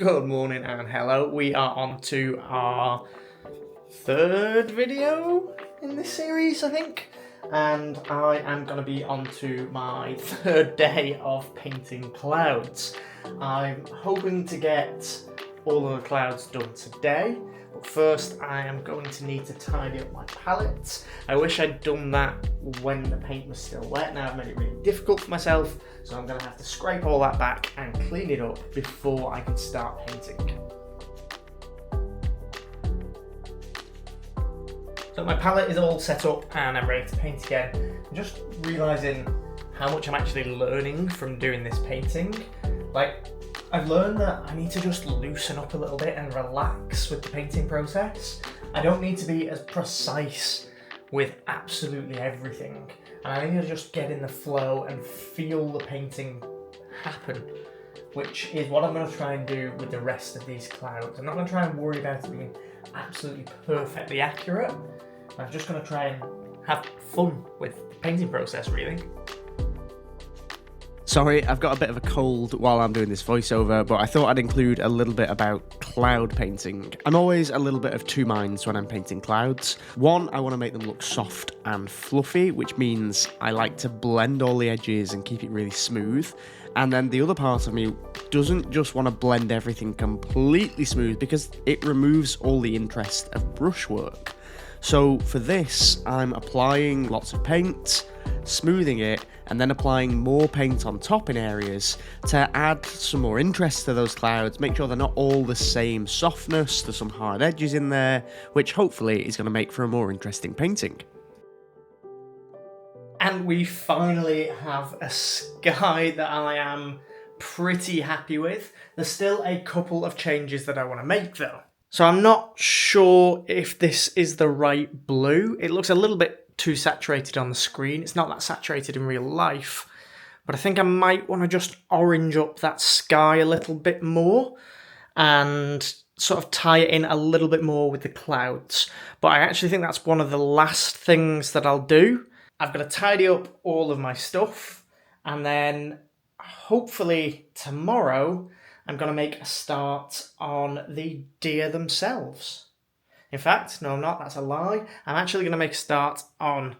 Good morning and hello. We are on to our third video in this series, I think. And I am going to be on to my third day of painting clouds. I'm hoping to get all of the clouds done today. But first I am going to need to tidy up my palette. I wish I'd done that when the paint was still wet. Now I've made it really difficult for myself, so I'm going to have to scrape all that back and clean it up before I can start painting. So my palette is all set up and I'm ready to paint again. I'm just realising how much I'm actually learning from doing this painting. I've learned that I need to just loosen up a little bit and relax with the painting process. I don't need to be as precise with absolutely everything. And I need to just get in the flow and feel the painting happen, which is what I'm going to try and do with the rest of these clouds. I'm not going to try and worry about it being absolutely perfectly accurate. I'm just going to try and have fun with the painting process, really. Sorry, I've got a bit of a cold while I'm doing this voiceover, but I thought I'd include a little bit about cloud painting. I'm always a little bit of two minds when I'm painting clouds. One, I want to make them look soft and fluffy, which means I like to blend all the edges and keep it really smooth. And then the other part of me doesn't just want to blend everything completely smooth because it removes all the interest of brushwork. So for this, I'm applying lots of paint, smoothing it, and then applying more paint on top in areas to add some more interest to those clouds, make sure they're not all the same softness, there's some hard edges in there, which hopefully is going to make for a more interesting painting. And we finally have a sky that I am pretty happy with. There's still a couple of changes that I want to make though. So I'm not sure if this is the right blue. It looks a little bit too saturated on the screen. It's not that saturated in real life, but I think I might want to just orange up that sky a little bit more and sort of tie it in a little bit more with the clouds. But I actually think that's one of the last things that I'll do. I've got to tidy up all of my stuff, and then hopefully tomorrow I'm going to make a start on the deer themselves. In fact, no I'm not, that's a lie. I'm actually going to make a start on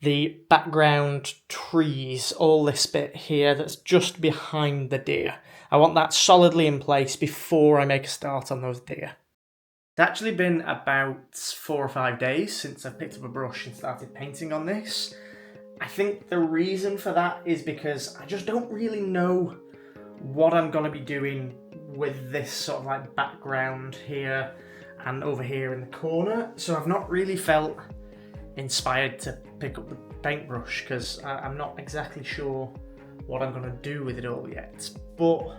the background trees, all this bit here that's just behind the deer. I want that solidly in place before I make a start on those deer. It's actually been about 4 or 5 days since I've picked up a brush and started painting on this. I think the reason for that is because I just don't really know what I'm going to be doing with this sort of like background here and over here in the corner. So I've not really felt inspired to pick up the paintbrush because I'm not exactly sure what I'm going to do with it all yet. But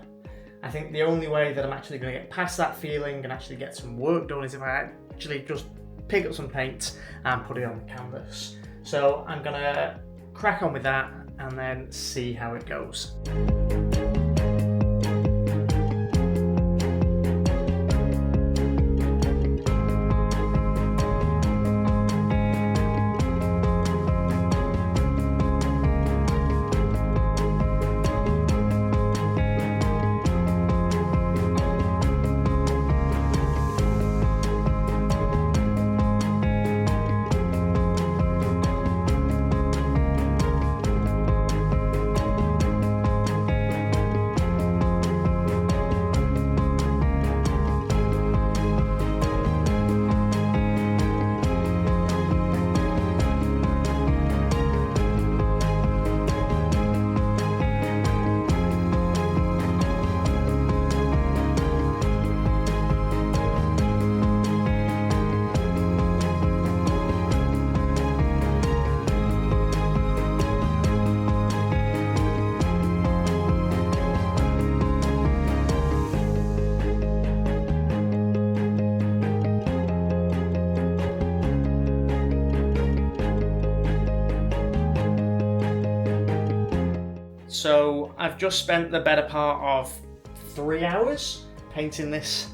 I think the only way that I'm actually going to get past that feeling and actually get some work done is if I actually just pick up some paint and put it on the canvas. So I'm going to crack on with that and then see how it goes. So I've just spent the better part of 3 hours painting this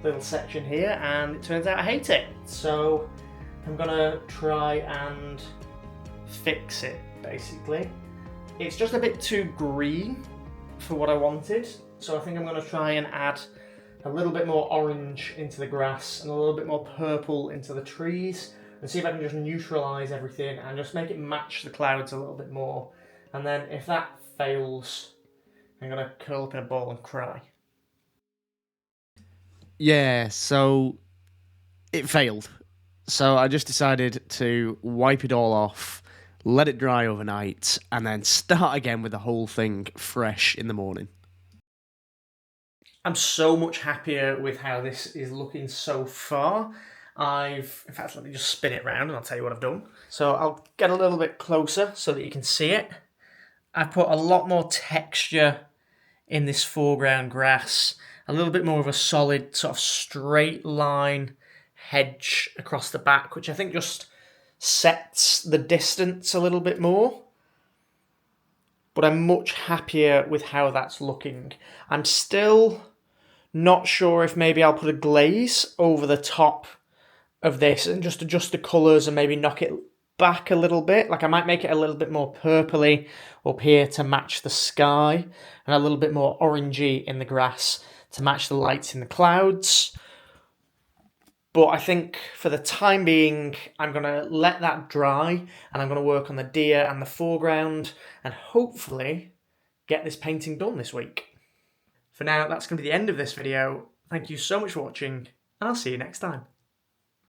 little section here, and it turns out I hate it. So I'm gonna try and fix it, basically. It's just a bit too green for what I wanted, so I think I'm gonna try and add a little bit more orange into the grass and a little bit more purple into the trees, and see if I can just neutralise everything and just make it match the clouds a little bit more. And then if that fails, I'm going to curl up in a ball and cry. Yeah, so it failed. So I just decided to wipe it all off, let it dry overnight, and then start again with the whole thing fresh in the morning. I'm so much happier with how this is looking so far. In fact, let me just spin it round and I'll tell you what I've done. So I'll get a little bit closer so that you can see it. I've put a lot more texture in this foreground grass, a little bit more of a solid sort of straight line hedge across the back, which I think just sets the distance a little bit more. But I'm much happier with how that's looking. I'm still not sure if maybe I'll put a glaze over the top of this and just adjust the colours and maybe knock it back a little bit. Like I might make it a little bit more purpley up here to match the sky, and a little bit more orangey in the grass to match the lights in the clouds. But I think for the time being, I'm going to let that dry and I'm going to work on the deer and the foreground and hopefully get this painting done this week. For now, that's going to be the end of this video. Thank you so much for watching, and I'll see you next time.